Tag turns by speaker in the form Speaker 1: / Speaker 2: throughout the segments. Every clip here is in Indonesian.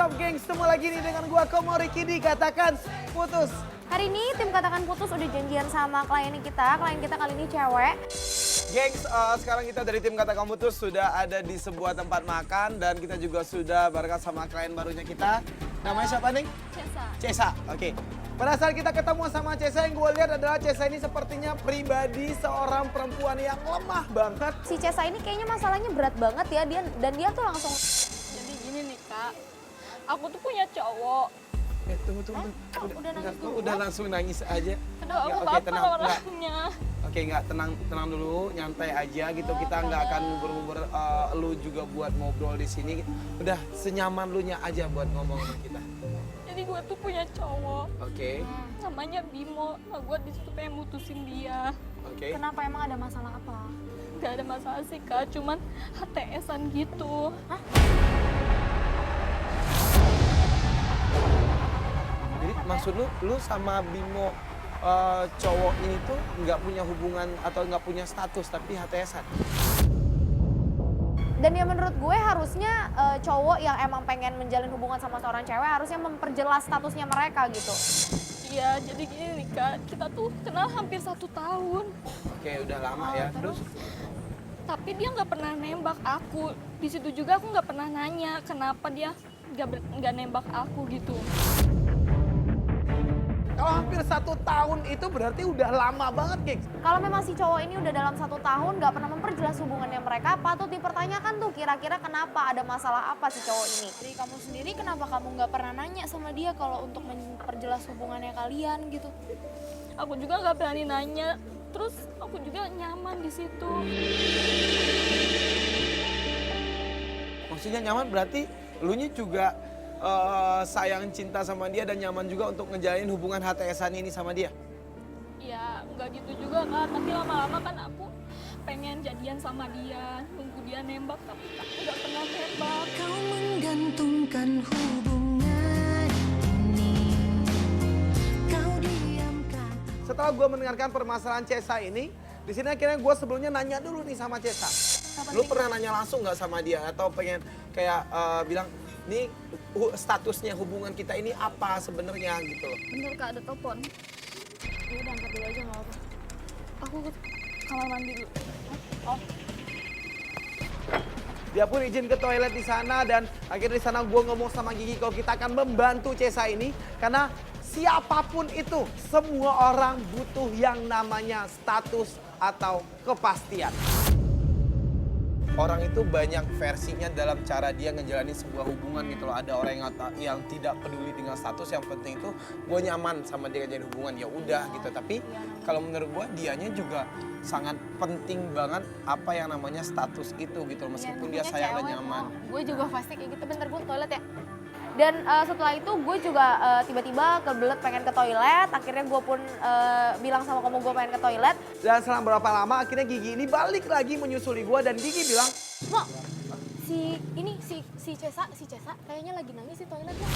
Speaker 1: up gengs, ketemu lagi nih dengan gua Komori Kidi, katakan putus.
Speaker 2: Hari ini tim Katakan Putus udah janjian sama klien kita kali ini cewek.
Speaker 1: Gengs, sekarang kita dari tim Katakan Putus sudah ada di sebuah tempat makan dan kita juga sudah barengan sama klien barunya kita. Namanya siapa nih? Cesa, oke. Pada saat kita ketemu sama Cesa, yang gue lihat adalah Cesa ini sepertinya pribadi seorang perempuan yang lemah banget.
Speaker 2: Si Cesa ini kayaknya masalahnya berat banget ya, dia tuh langsung.
Speaker 3: Jadi gini nih kak, aku tuh punya cowok.
Speaker 1: Tunggu.
Speaker 2: Udah nangis dulu?
Speaker 1: Udah langsung nangis aja.
Speaker 3: Aduh aku
Speaker 1: Oke,
Speaker 3: baper
Speaker 1: tenang,
Speaker 3: orangnya.
Speaker 1: Oke, nggak tenang dulu, nyantai aja gitu. Kita nggak akan ngubur-ngubur lu juga buat ngobrol di sini. Udah senyaman lu nya aja buat ngomong sama kita.
Speaker 3: Jadi gue tuh punya cowok.
Speaker 1: Oke.
Speaker 3: Namanya Bimo. Nah gue disitu pengen mutusin dia.
Speaker 1: Oke.
Speaker 2: Kenapa emang ada masalah apa?
Speaker 3: Gak ada masalah sih kak, cuman HTS-an gitu.
Speaker 2: Hah?
Speaker 1: Jadi maksud lu sama Bimo cowok ini tuh nggak punya hubungan atau nggak punya status tapi HTS-an?
Speaker 2: Dan ya menurut gue harusnya cowok yang emang pengen menjalin hubungan sama seorang cewek harusnya memperjelas statusnya mereka gitu.
Speaker 3: Iya, jadi gini nih kak, kita tuh kenal hampir 1 tahun.
Speaker 1: Oke, udah lama ya. Terus?
Speaker 3: Tapi dia nggak pernah nembak aku. Di situ juga aku nggak pernah nanya kenapa dia nggak nembak aku gitu.
Speaker 1: Kalau hampir 1 tahun itu berarti udah lama banget, gengs.
Speaker 2: Kalau memang si cowok ini udah dalam 1 tahun nggak pernah memperjelas hubungannya mereka, patut dipertanyakan tuh kira-kira kenapa, ada masalah apa si cowok ini.
Speaker 4: Dari kamu sendiri kenapa kamu nggak pernah nanya sama dia kalau untuk memperjelas hubungannya kalian gitu?
Speaker 3: Aku juga nggak berani nanya. Terus aku juga nyaman di situ.
Speaker 1: Maksudnya nyaman berarti lu nya juga sayang cinta sama dia dan nyaman juga untuk ngejalin hubungan HTS-an ini sama dia?
Speaker 3: Ya nggak gitu juga kak, tapi lama-lama kan aku pengen jadian sama dia, nunggu dia nembak tapi aku nggak pernah nembak.
Speaker 5: Kau menggantungkan hubungan ini, kau diamkan.
Speaker 1: Setelah gue mendengarkan permasalahan Cesa ini, di sini akhirnya gue sebelumnya nanya dulu nih sama Cesa. Lu pernah nanya langsung nggak sama dia atau pengen kayak bilang, nih statusnya hubungan kita ini apa sebenarnya gitu loh?
Speaker 3: Bener kak, ada telepon.
Speaker 4: Ya udah angkat dulu aja nggak apa-apa.
Speaker 3: Aku ke kamar mandi dulu.
Speaker 4: Oh,
Speaker 1: Dia pun izin ke toilet di sana dan akhirnya di sana gue ngomong sama Gigi kalau kita akan membantu Cesa ini karena siapapun itu semua orang butuh yang namanya status atau kepastian. Orang itu banyak versinya dalam cara dia ngejalanin sebuah hubungan gitu loh. Ada orang yang tidak peduli dengan status, yang penting itu gue nyaman sama dia ngejalanin hubungan, ya udah gitu. Tapi kalau menurut gue dianya juga sangat penting banget apa yang namanya status itu gitu loh. Meskipun dia sayang dan nyaman.
Speaker 4: gue juga pasti kayak gitu. Bentar gue ke toilet ya.
Speaker 2: Dan setelah itu gue juga tiba-tiba kebelet pengen ke toilet, akhirnya gue pun bilang sama kamu gue pengen ke toilet.
Speaker 1: Dan selang berapa lama akhirnya Gigi ini balik lagi menyusuli gue dan Gigi bilang,
Speaker 4: Mo, si Cesa kayaknya lagi nangis di toilet ya.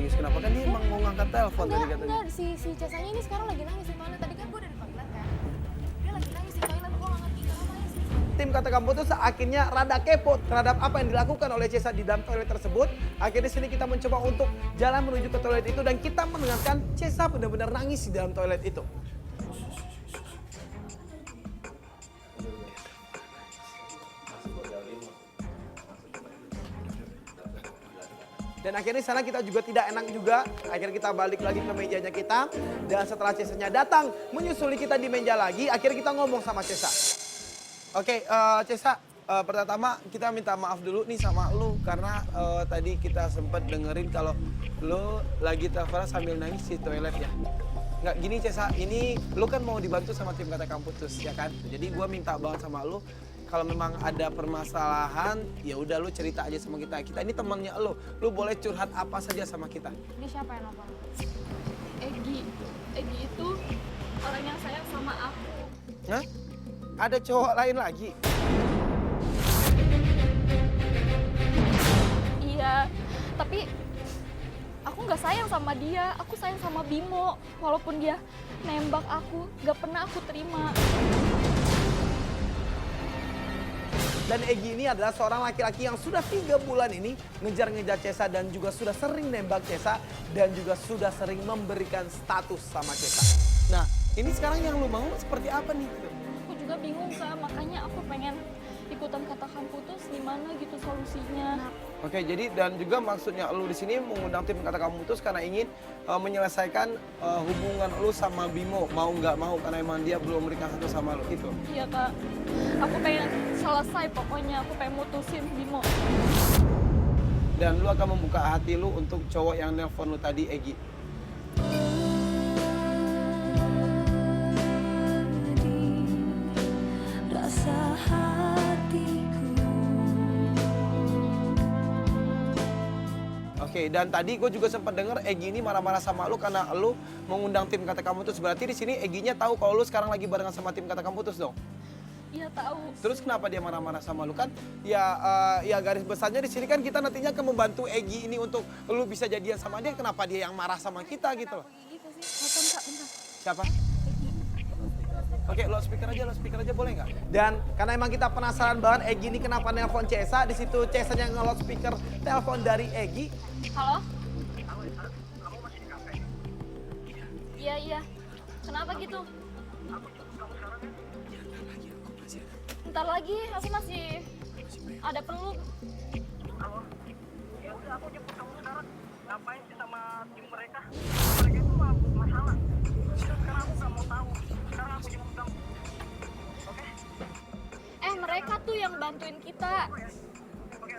Speaker 1: nangis kenapa? Kan dia emang mau ngangkat telepon tadi katanya.
Speaker 4: Enggak, si Cesanya ini sekarang lagi nangis di toilet. Tadi kan gue udah di toilet kan. Dia lagi nangis di toilet, gue nggak ngerti kenapa nangis.
Speaker 1: Tim Katakan Putus akhirnya rada kepo terhadap apa yang dilakukan oleh Cesa di dalam toilet tersebut. Akhirnya di sini kita mencoba untuk jalan menuju ke toilet itu dan kita mendengarkan Cesa benar-benar nangis di dalam toilet itu. Dan akhirnya di sana kita juga tidak enak juga. Akhirnya kita balik lagi ke mejanya kita. Dan setelah Cesanya datang menyusuli kita di meja lagi, akhirnya kita ngomong sama Cesa. Oke, Cesa, pertama kita minta maaf dulu nih sama lu karena tadi kita sempat dengerin kalau lu lagi teleponan sambil nangis di toilet ya. Nggak gini Cesa, ini lu kan mau dibantu sama tim Katakan Putus ya kan? Jadi gua minta banget sama lu kalau memang ada permasalahan ya udah lu cerita aja sama kita. Kita ini temannya lu boleh curhat apa saja sama kita.
Speaker 2: Ini siapa yang nelfon?
Speaker 3: Egi itu orang yang sayang sama aku.
Speaker 1: Hah? Ada cowok lain lagi?
Speaker 3: Iya, tapi aku nggak sayang sama dia, aku sayang sama Bimo. Walaupun dia nembak aku, nggak pernah aku terima.
Speaker 1: Dan Egy ini adalah seorang laki-laki yang sudah 3 bulan ini ngejar-ngejar Cesa dan juga sudah sering nembak Cesa dan juga sudah sering memberikan status sama Cesa. Nah, ini sekarang yang lu mau seperti apa nih?
Speaker 3: Aku juga bingung Kak, makanya aku pengen ikutan katakan putus, gimana gitu solusinya.
Speaker 1: Oke, jadi dan juga maksudnya lu di sini mengundang tim katakan putus karena ingin menyelesaikan hubungan lu sama Bimo, mau nggak mau karena emang dia belum memberikan satu sama lu itu.
Speaker 3: Iya Kak, aku pengen selesai pokoknya, aku pengen mutusin Bimo.
Speaker 1: Dan lu akan membuka hati lu untuk cowok yang nelpon lu tadi, Egy.
Speaker 5: Rasa hatiku.
Speaker 1: Oke, dan tadi gue juga sempat dengar Egy ini marah-marah sama lu karena lu mengundang tim kata kamu putus. Berarti di sini Egy-nya tahu kalau lu sekarang lagi barengan sama tim kata kamu putus dong?
Speaker 3: Iya tahu.
Speaker 1: Terus kenapa dia marah-marah sama lu kan? Ya garis besarnya di sini kan kita nantinya akan membantu Egy ini untuk lu bisa jadian sama dia. Kenapa dia yang marah sama kita gitu loh?
Speaker 3: Gitu sih. Telepon Kak, bentar.
Speaker 1: Siapa? Oke, loudspeaker aja boleh nggak? Dan karena emang kita penasaran banget Egy ini kenapa nelpon Cesa, di situ Cesanya nge-loudspeaker telepon dari Egy.
Speaker 3: Halo? Iya. Kenapa gitu? Bentar lagi, aku masih ada perlu.
Speaker 6: Ya udah aku jemput kamu sekarang. Ngapain sih sama tim mereka? Mereka itu masalah. Sekarang aku nggak mau tahu. Sekarang aku jemput kamu. Oke?
Speaker 3: Mereka tuh yang bantuin kita.
Speaker 6: Oke.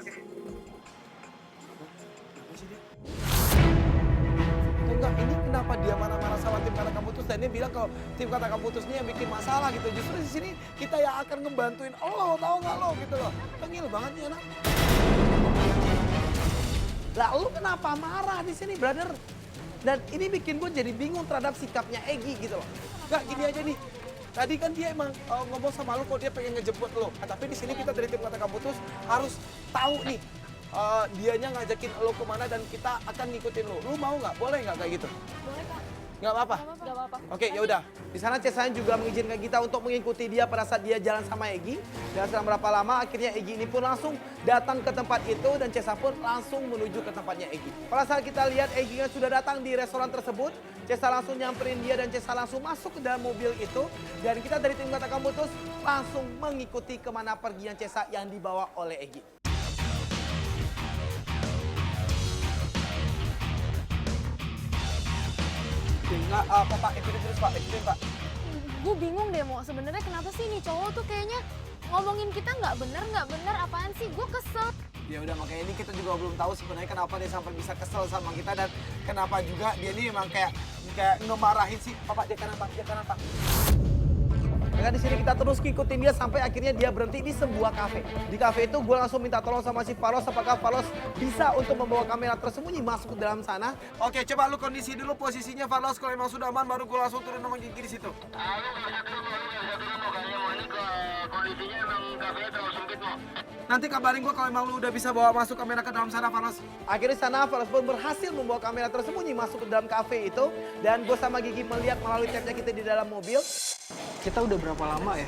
Speaker 1: Enggak, ini kenapa dia marah-marah sama tim kata kamu putus dan dia bilang kalau tim kata kamu putus ini yang bikin masalah gitu. Justru di sini kita yang akan ngebantuin lo, tahu nggak lo gitu loh. Tengil banget nih anak. Lah lu kenapa marah di sini, brother? Dan ini bikin gue jadi bingung terhadap sikapnya Egy gitu loh. Enggak, gini aja nih. Tadi kan dia emang ngomong sama lu kalau dia pengen ngejemput lo. Tapi di sini kita dari tim kata kamu putus harus tahu nih dianya ngajakin lo kemana dan kita akan ngikutin lo. Lu mau nggak? Boleh nggak kayak gitu?
Speaker 3: Boleh Kak?
Speaker 1: Nggak apa-apa?
Speaker 3: Gak apa-apa.
Speaker 1: Oke, ya udah. Di sana Cesanya juga mengizinkan kita untuk mengikuti dia pada saat dia jalan sama Egy. Dan setelah berapa lama akhirnya Egy ini pun langsung datang ke tempat itu dan Cesa pun langsung menuju ke tempatnya Egy. Pada saat kita lihat Egy sudah datang di restoran tersebut, Cesa langsung nyamperin dia dan Cesa langsung masuk ke dalam mobil itu. Dan kita dari tim Kata Kamu Putus langsung mengikuti kemana pergian Cesa yang dibawa oleh Egy. Enggak, Pak, ikutin terus Pak, ikutin Pak.
Speaker 2: Gue bingung deh, Mo. Sebenarnya kenapa sih nih cowok tuh kayaknya ngomongin kita nggak bener, apaan sih? Gue kesel.
Speaker 1: Ya udah, makanya ini kita juga belum tahu sebenarnya kenapa dia sampai bisa kesel sama kita dan kenapa juga dia ini emang kayak ngemarahin sih. Pak, dia kanan Pak. Maka di sini kita terus ngikutin dia sampai akhirnya dia berhenti di sebuah kafe. Di kafe itu gue langsung minta tolong sama si Falos, apakah Falos bisa untuk membawa kamera tersembunyi masuk ke dalam sana. Oke, coba lu kondisi dulu posisinya Falos, kalau emang sudah aman baru gue langsung turun nongol gigi di situ.
Speaker 6: Kondisinya emang kafenya terlalu sempit mau.
Speaker 1: Nanti kabarin gue kalau emang lu udah bisa bawa masuk kamera ke dalam sana, Falos. Akhirnya sana Falos pun berhasil membawa kamera tersembunyi masuk ke dalam kafe itu. Dan gue sama Gigi melihat melalui tapnya kita di dalam mobil.
Speaker 7: Kita udah berapa lama ya?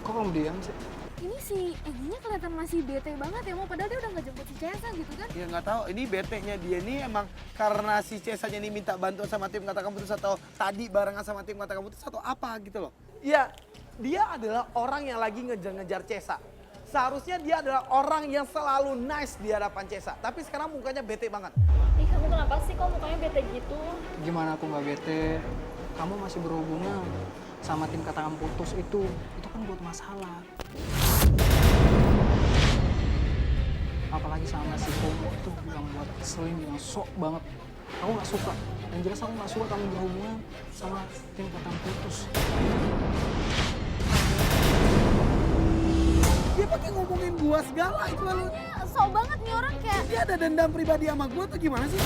Speaker 7: Kok kamu diam sih?
Speaker 2: Ini si Egy-nya kelihatan masih bete banget ya, Mo. Padahal dia udah nggak jemput si Cesa gitu kan.
Speaker 1: Ya nggak tahu, ini bete-nya dia ini emang karena si Cesanya ini minta bantuan sama tim Kata Kamu Putus atau tadi barengan sama tim Kata Kamu Putus atau apa gitu loh. Iya, dia adalah orang yang lagi ngejar-ngejar Cesa. Seharusnya dia adalah orang yang selalu nice di hadapan Cesa. Tapi sekarang mukanya bete banget.
Speaker 3: Ih, kamu kenapa sih kok mukanya bete gitu?
Speaker 7: Gimana aku nggak bete? Kamu masih berhubungan sama tim kata kamu putus itu kan buat masalah. Apalagi sama si Komo itu yang buat keselin, yang sok banget. Aku nggak suka. Dan jelas aku nggak suka kamu berhubungan sama tim kata kamu putus.
Speaker 1: Dia pakai ngomongin gua segala itu lalu.
Speaker 2: Sok banget nih orang kayak,
Speaker 1: Dia ada dendam pribadi sama gua tuh gimana sih?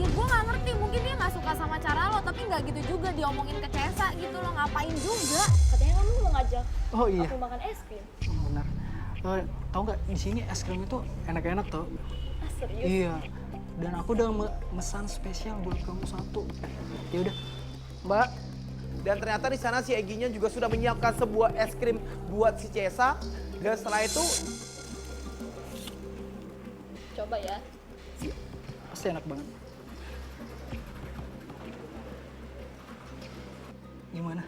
Speaker 2: ya gue nggak ngerti. Mungkin dia nggak suka sama cara lo, tapi nggak gitu juga diomongin ke Cesa gitu lo. Ngapain juga?
Speaker 3: Katanya kamu mau ngajak
Speaker 7: Oh iya,
Speaker 3: aku makan es krim.
Speaker 7: benar. Tahu nggak di sini es krim itu enak-enak tuh.
Speaker 3: Ah, serius?
Speaker 7: Iya. Dan aku udah mesan spesial buat kamu satu. Ya udah, Mbak,
Speaker 1: Dan ternyata di sana si Egynya juga sudah menyiapkan sebuah es krim buat si Cesa. Dan setelah itu
Speaker 3: Coba ya.
Speaker 7: pasti enak banget. Gimana?